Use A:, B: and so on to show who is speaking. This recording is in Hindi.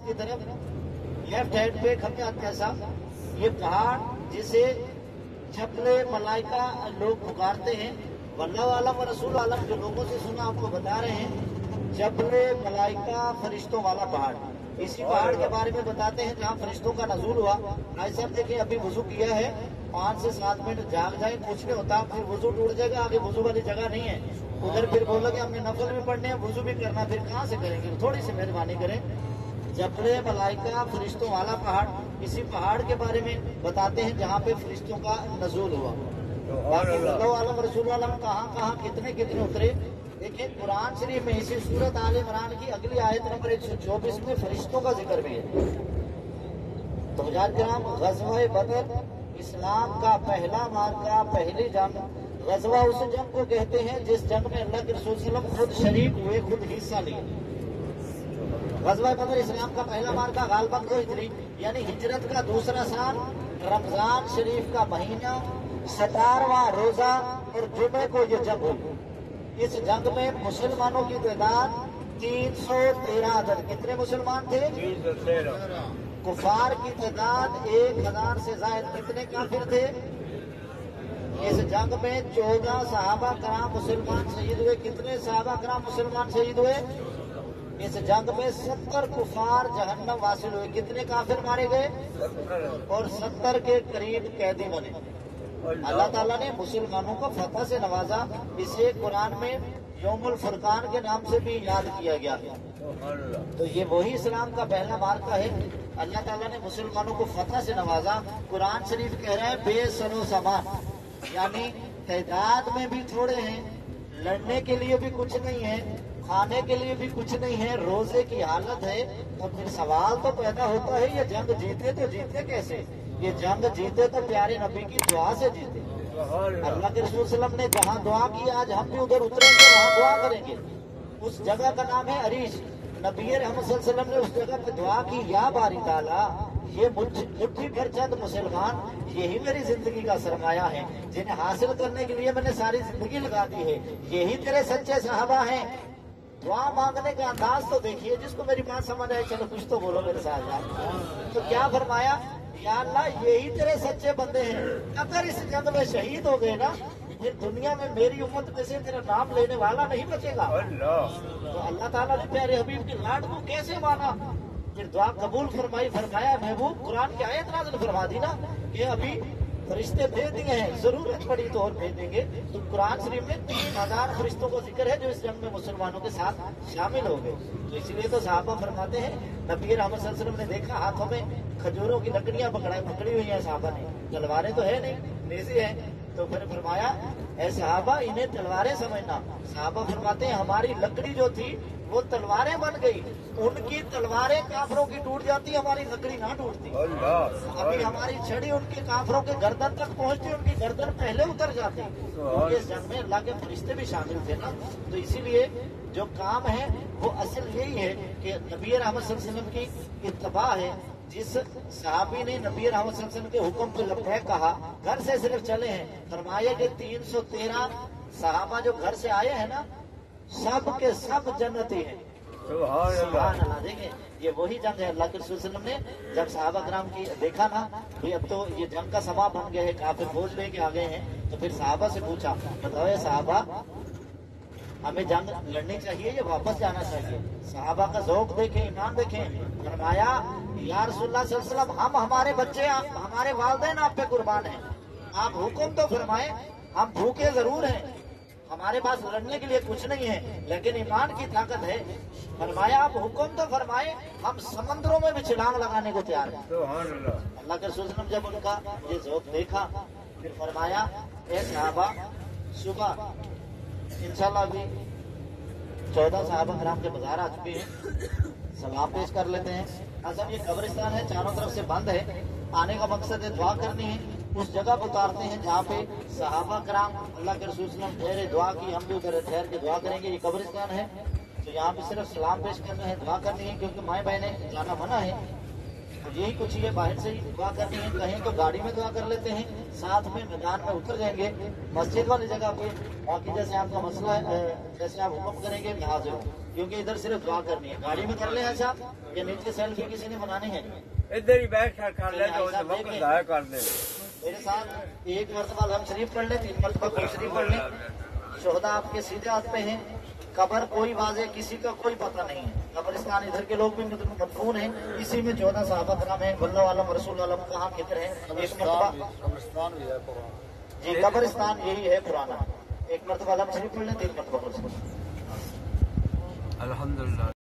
A: की तरफ लेफ्ट हैंड पे खमियात कैसा, ये पहाड़ जिसे जबले मलाइका लोग पुकारते हैं। वल्लाह आलम व रसूल आलम जो लोगों से सुना आपको बता रहे हैं, जबले मलाइका फरिश्तों वाला पहाड़, इसी पहाड़ के बारे में बताते हैं जहाँ फरिश्तों का नजूल हुआ। भाई साहब देखिए, अभी वजू किया है, 5 से 7 मिनट जाग जाए, कुछ नहीं होता, फिर वजू टूट जाएगा, आगे वजू वाली जगह नहीं है उधर, फिर बोलोगे हमने नफल में पढ़ने हैं, वजू भी करना, फिर कहाँ से करेंगे? थोड़ी सी मेहरबानी करें। जबले मलाइका फरिश्तों वाला पहाड़, इसी पहाड़ के बारे में बताते हैं जहाँ पे फरिश्तों का नजूल हुआ। आलम रसूल आलम कहाँ कितने कितने उतरे। देखिए कुरान शरीफ में इसी सूरत आल इमरान की अगली आयत नंबर 124 में फरिश्तों का जिक्र भी है। तो मुजाहिदीन, ग़ज़वा बदर इस्लाम का पहला मार्का, पहली जंग। ग़ज़वा उस जंग को कहते हैं जिस जंग में अल्लाह के रसूल सल्लल्लाहु अलैहि वसल्लम खुद शरीक हुए, खुद हिस्सा लिए। ग़ज़वा बदर इस्लाम का पहला मार्का, गालबन 2 हिजरी, यानी हिजरत का दूसरा साल, रमजान शरीफ का महीना, 17वां रोजा और जुमे को ये जंग हुई। इस जंग में मुसलमानों की तादाद 313 अदद। कितने मुसलमान थे? 313। कुफार की तादाद 1000 से ज्यादा। कितने काफिर थे? इस जंग में 14 सहाबा कराम मुसलमान शहीद हुए। कितने सहाबा कराम मुसलमान शहीद हुए? इस जंग में 70 कुफार जहन्नम वासिल हुए। कितने काफिर मारे गए? और 70 के करीब कैदी बने। अल्लाह ताला ने मुसलमानों को फतह से नवाजा। इसे कुरान में यौमुल फुरकान के नाम से भी याद किया गया है। तो ये वही इस्लाम का पहला मार्का है। अल्लाह ताला ने मुसलमानों को फतह से नवाजा। कुरान शरीफ कह रहा है बेसरो समान, यानी तादाद में भी थोड़े हैं, लड़ने के लिए भी कुछ नहीं है, खाने के लिए भी कुछ नहीं है, रोजे की हालत है। तो फिर सवाल तो पैदा होता है, ये जंग जीते तो जीते कैसे? ये जंग जीते तो प्यारे नबी की दुआ से जीते। अल्लाह के रसूल सल्लल्लाहु अलैहि वसल्लम ने जहाँ दुआ की, आज हम भी उधर उतरेंगे, वहाँ दुआ करेंगे। उस जगह का नाम है अरीश। नबी रहमत सल्लल्लाहु अलैहि वसल्लम ने उस जगह पे दुआ की, या बारी ताला, ये मुट्ठी भर चंद मुसलमान, यही मेरी जिंदगी का सरमाया है, जिन्हें हासिल करने के लिए मैंने सारी जिंदगी लगा दी है, यही तेरे सच्चे साहबा हैं। दुआ मांगने का अंदाज तो देखिए, जिसको मेरी बात समझ आए चलो कुछ तो बोलो मेरे साथ यार। तो क्या फरमाया? या अल्लाह, यही तेरे सच्चे बंदे हैं। अगर इस जंग में शहीद हो गए ना, फिर दुनिया में मेरी उम्मत में से तेरा नाम लेने वाला नहीं बचेगा। तो अल्लाह ताला ने प्यारे हबीब की लाड को कैसे माना? फिर दुआ कबूल फरमाई। फरमाया महबूब, कुरान की आयत नाज़िल फरमा दी ना कि अभी फरिश्ते भेज दिए हैं, जरूरत पड़ी तो और भेज देंगे। तो कुरान शरीफ में 3000 फरिश्तों को जिक्र है जो इस जंग में मुसलमानों के साथ शामिल हो गए। तो इसलिए तो सहाबा फरमाते हैं, नबी रहमत सल्लल्लाहु अलैहि वसल्लम ने देखा हाथों में खजूरों की लकड़ियां पकड़ी हुई हैं सहाबा ने, तलवारें तो है नहीं, नेज़े है। तो फिर फरमाया, ऐ सहाबा इन्हें तलवारें समझना। सहाबा फरमाते हैं हमारी लकड़ी जो थी वो तलवारें बन गई, उनकी तलवारें काफरों की टूट जाती, हमारी लकड़ी ना टूटती। अभी हमारी छड़ी उनके काफरों के गर्दन तक पहुंचती, उनकी गर्दन पहले उतर जाती। तो इस जंग में अल्लाह के फरिश्ते भी शामिल थे ना। तो इसीलिए जो काम है वो असल यही है कि नबी रहमत सल्लल्लाहु अलैहि वसल्लम की इत्तबा है। जिस सहाबी ने नबी रहमत सल्लल्लाहु अलैहि वसल्लम के हुक्म को लब्बैक कहा, घर से सिर्फ चले हैं, फरमाया कि 313 सहाबा जो घर से आए हैं ना, सब के सब जन्नती हैं। सुभान अल्लाह। देखें, ये वही जंग है। अल्लाह के रसूल सल्लल्लाहु अलैहि वसल्लम ने जब सहाबा कराम की देखा ना, भाई अब तो ये जंग का समा बन गया है, काफिर फौज लेके आ गए हैं, तो फिर सहाबा से पूछा, बताओ ये सहाबा, हमें जंग लड़नी चाहिए या वापस जाना चाहिए? सहाबा का ज़ौक़ देखें, ईमान देखें। फरमाया, या रसूलुल्लाह सल्लल्लाहु अलैहि वसल्लम, हम हमारे बच्चे, हमारे वालिदैन आप पे कुर्बान हैं, आप हुक्म तो फरमाएं। हम भूखे जरूर हैं, हमारे पास लड़ने के लिए कुछ नहीं है, लेकिन ईमान की ताकत है। फरमाया, आप हुक्म तो फरमाए, हम समंदरों में भी छलांग लगाने को तैयार हैं। अल्लाह के रसूल जब उनका ये ज़ौक़ देखा, फिर फरमाया, ए सहाबा, सुबह इंशाल्लाह अभी 14 सहाबा कराम के बाजार आ चुके हैं, सलाम पेश कर लेते हैं। असल ये कब्रिस्तान है, चारों तरफ से बंद है, आने का मकसद है दुआ करनी है। उस जगह पर उतारते हैं जहाँ पे सहाबा कराम अल्लाह के रसूल सल्लल्लाहु अलैहि वसल्लम ठहरे, दुआ की, हम भी उधर ठहर के दुआ करेंगे। ये कब्रिस्तान है, तो यहाँ पे सिर्फ सलाम पेश करना है, दुआ करनी है, क्योंकि माए बहने जाना मना है। तो यही कुछ ये बाहर से ही दुआ करनी है, कहीं तो गाड़ी में दुआ कर लेते हैं, साथ में मैदान में उतर जाएंगे मस्जिद वाली जगह पे। बाकी जैसे आपका मसला है, जैसे आप हुक्म करेंगे मैं हाजिर हूँ, क्योंकि इधर सिर्फ दुआ करनी है। गाड़ी में कर ले अच्छा, या नीचे सेल्फी किसी ने बनानी है,
B: इधर ही बैठ कर ले तो कर दे।
A: मेरे साथ एक मरतबा हम शरीफ पढ़ ले, 3 मरतबा कुल शरीफ पढ़ ले। शोहदा आपके सीधे हाथ पे हैं, कब्र कोई वाजे किसी का कोई पता नहीं है। कब्रिस्तान इधर के लोग भी मदफून हैं, इसी में 14 सहाबा कराम है, वल्लाह आलम रसूल आलम कहाँ किधर है। एक मरतबा जी कब्रिस्तान यही है पुराना। एक मरतबा हम शरीफ पढ़ ले, 3 मरतबा कुल शरीफ।
B: अल्हम्दुलिल्लाह।